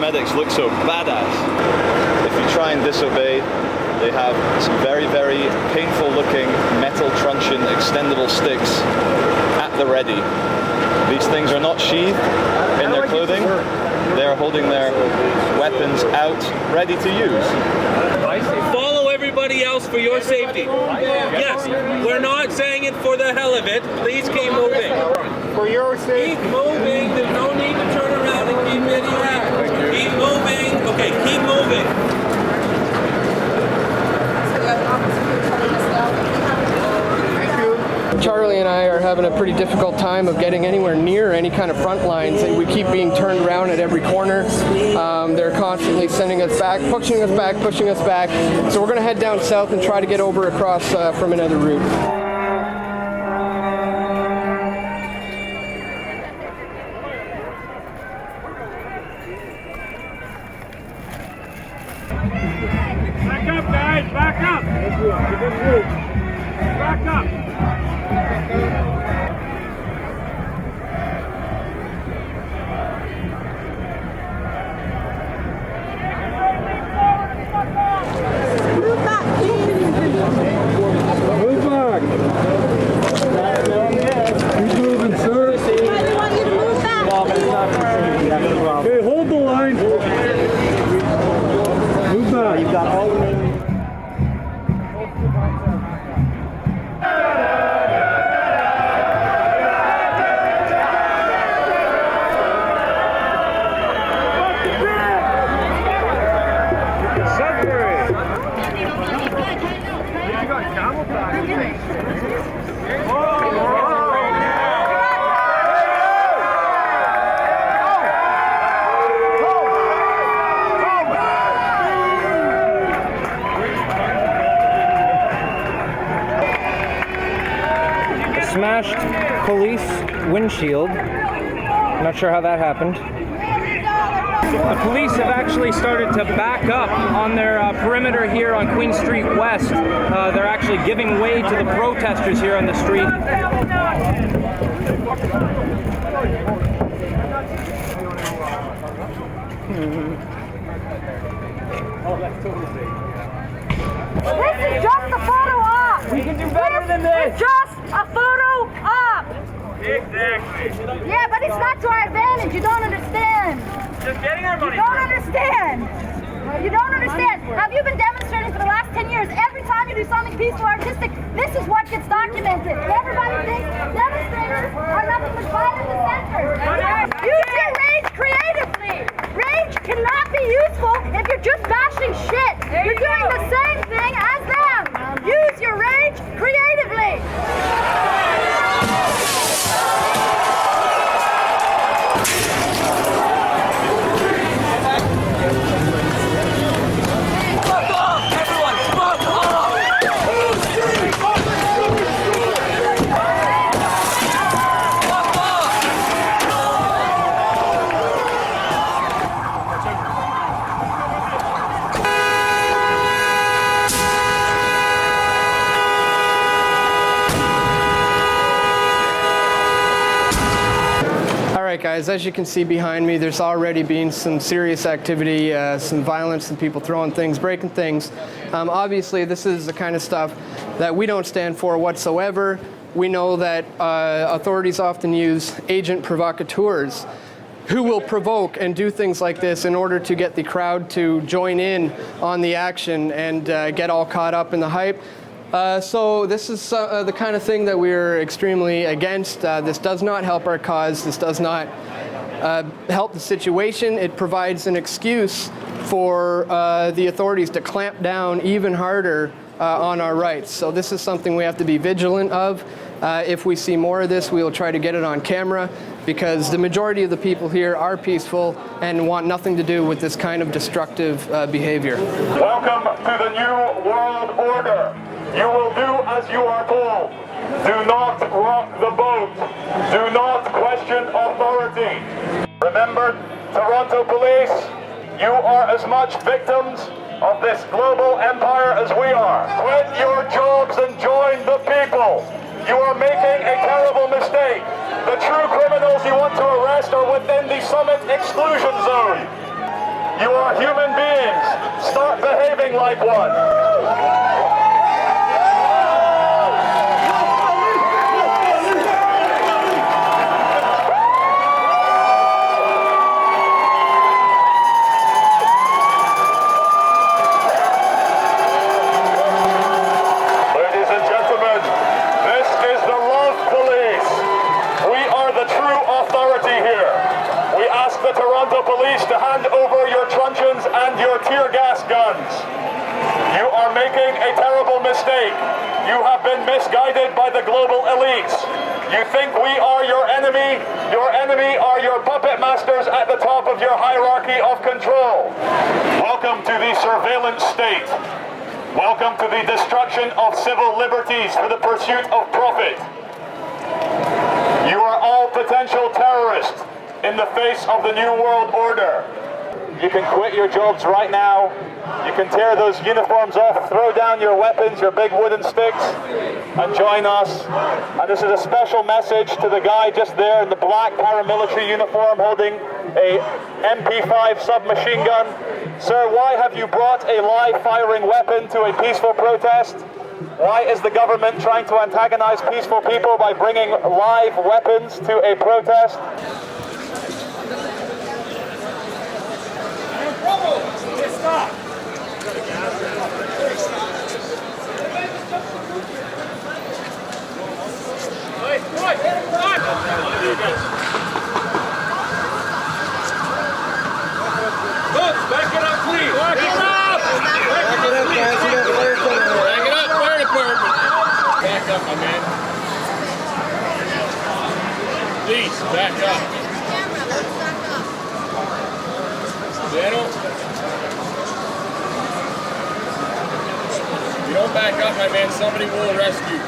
paramedics look so badass. If you try and disobey, they have some very, very painful looking metal truncheon extendable sticks at the ready. These things are not sheathed in their clothing. They are holding their weapons out, ready to use. Follow everybody else for your safety. Yes, we're not saying it for the hell of it. Please keep moving. For your safety. Keep moving. There's no need to turn around and keep hitting that. Keep moving. Okay, keep moving. Charlie and I are having a pretty difficult time of getting anywhere near any kind of front lines. We keep being turned around at every corner. They're constantly sending us back, pushing us back, pushing us back. So we're going to head down south and try to get over across from another route. Back up, guys! Back up! Back up! Move back! Keep moving, sir. I want you to move back. Okay, hold the line. Move back. You've got all the smashed police windshield. Not sure how that happened. The police have actually started to back up on their perimeter here on Queen Street West. They're actually giving way to the protesters here on the street. This is just a photo op. We can do better than this. It's just a photo op. Exactly. Yeah, but it's not to our advantage. You don't understand. Just getting our money. You don't understand. You don't understand. Have you been demonstrating for the last 10 years? Every time you do something peaceful, artistic, this is what gets documented. Everybody thinks demonstrators are nothing but violent dissenters. Use your rage creatively. Rage cannot be useful if you're just bashing shit. You're doing the same thing as them. Use your rage creatively. Guys, as you can see behind me, there's already been some serious activity, some violence, some people throwing things, breaking things. Obviously, this is the kind of stuff that we don't stand for whatsoever. We know that authorities often use agent provocateurs who will provoke and do things like this in order to get the crowd to join in on the action and get all caught up in the hype. So this is the kind of thing that we're extremely against. This does not help our cause. This does not help the situation. It provides an excuse for the authorities to clamp down even harder on our rights. So this is something we have to be vigilant of. If we see more of this, we will try to get it on camera, because the majority of the people here are peaceful and want nothing to do with this kind of destructive behavior. Welcome to the New World Order. You will do as you are told. Do not rock the boat. Do not question authority. Remember, Toronto Police, you are as much victims of this global empire as we are. Quit your jobs and join the people. You are making a terrible mistake. The true criminals you want to arrest are within the Summit exclusion zone. You are human beings. Start behaving like one. Ladies and gentlemen, this is the Love Police. We are the true authority here. We ask the Toronto Police to hand over your truncheons and your tear gas guns. You are making a terrible mistake. You have been misguided by the global elites. You think we are your enemy. Your enemy are your puppet masters at the top of your hierarchy of control. Welcome to the surveillance state. Welcome to the destruction of civil liberties for the pursuit of profit. You are all potential terrorists in the face of the New World Order. You can quit your jobs right now. You can tear those uniforms off, throw down your weapons, your big wooden sticks, and join us. And this is a special message to the guy just there in the black paramilitary uniform holding a MP5 submachine gun. Sir, why have you brought a live firing weapon to a peaceful protest? Why is the government trying to antagonize peaceful people by bringing live weapons to a protest? Back it up, please. Back it up. Back it up, guys. You got fire department. Back it up, fire department. Back up, my man. Please, back up. If you don't back up, my man, somebody will arrest you.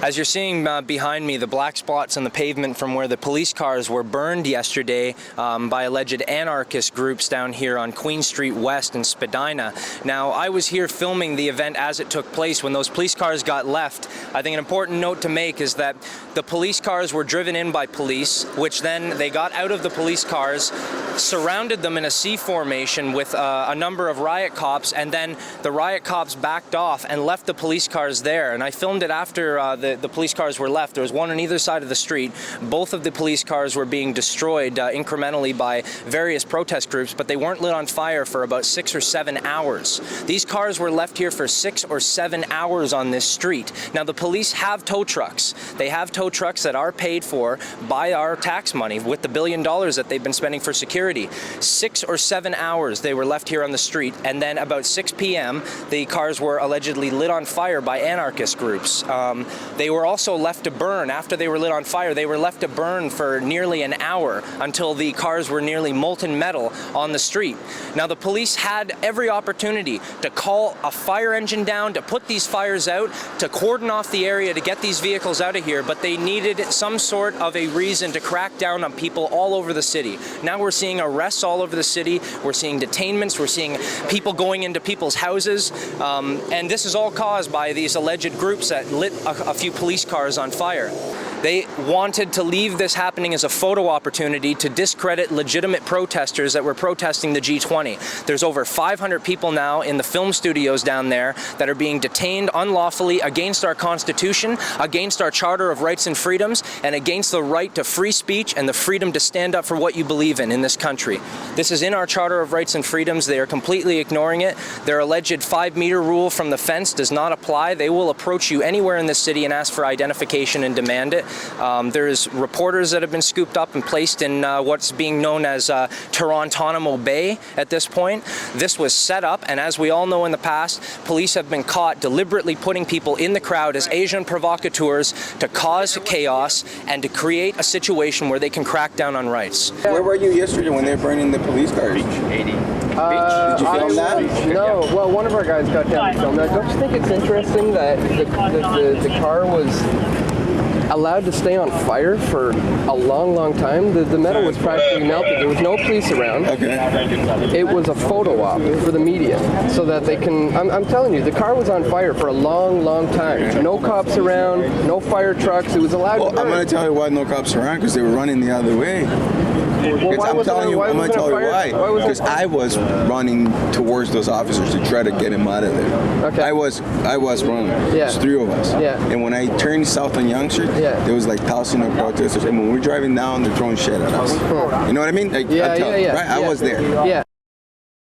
As you're seeing behind me, the black spots on the pavement from where the police cars were burned yesterday by alleged anarchist groups down here on Queen Street West in Spadina. Now, I was here filming the event as it took place when those police cars got left. I think an important note to make is that the police cars were driven in by police, which then they got out of the police cars, surrounded them in a C formation with a number of riot cops, and then the riot cops backed off and left the police cars there. And I filmed it after the police cars were left. There was one on either side of the street. Both of the police cars were being destroyed incrementally by various protest groups, but they weren't lit on fire for about 6 or 7 hours. These cars were left here for 6 or 7 hours on this street. Now, the police have tow trucks. They have tow trucks that are paid for by our tax money with the $1 billion that they've been spending for security. 6 or 7 hours they were left here on the street, and then about 6 p.m. the cars were allegedly lit on fire by anarchist groups. They were also left to burn. After they were lit on fire, they were left to burn for nearly an hour until the cars were nearly molten metal on the street. Now, the police had every opportunity to call a fire engine down, to put these fires out, to cordon off the area, to get these vehicles out of here, but they needed some sort of a reason to crack down on people all over the city. Now we're seeing arrests all over the city, we're seeing detainments, we're seeing people going into people's houses, and this is all caused by these alleged groups that lit a few police cars on fire. They wanted to leave this happening as a photo opportunity to discredit legitimate protesters that were protesting the G20. There's over 500 people now in the film studios down there that are being detained unlawfully against our Constitution, against our Charter of Rights and Freedoms, and against the right to free speech and the freedom to stand up for what you believe in this country. This is in our Charter of Rights and Freedoms. They are completely ignoring it. Their alleged 5-meter rule from the fence does not apply. They will approach you anywhere in this city and ask for identification and demand it. There's reporters that have been scooped up and placed in what's being known as Torontonomo Bay at this point. This was set up, and as we all know in the past, police have been caught deliberately putting people in the crowd as Asian provocateurs to cause chaos and to create a situation where they can crack down on rights. Where were you yesterday when they were burning the police cars? Beach 80. Did you film that? No. Well, one of our guys got down to film that. Don't you think it's interesting that the car was allowed to stay on fire for a long, long time. The metal was practically melted. There was no police around. Okay. It was a photo op for the media, so that they can. I'm telling you, the car was on fire for a long, long time. No cops around, no fire trucks. It was allowed to Well, burn. I'm gonna tell you why no cops around, because they were running the other way. Well, why I'm wasn't telling there- you, why I'm gonna wasn't tell there you fire? why. wasn't Because there- I was running towards those officers to try to get him out of there. Okay. I was running. Yeah. There's three of us. Yeah. And when I turned south on Yonge Street, Yeah. there was like thousands of protesters. And when we're driving down, they're throwing shit at us. You know what I mean? Like, Yeah, I tell, yeah, yeah. Right? I yeah. was there. Yeah.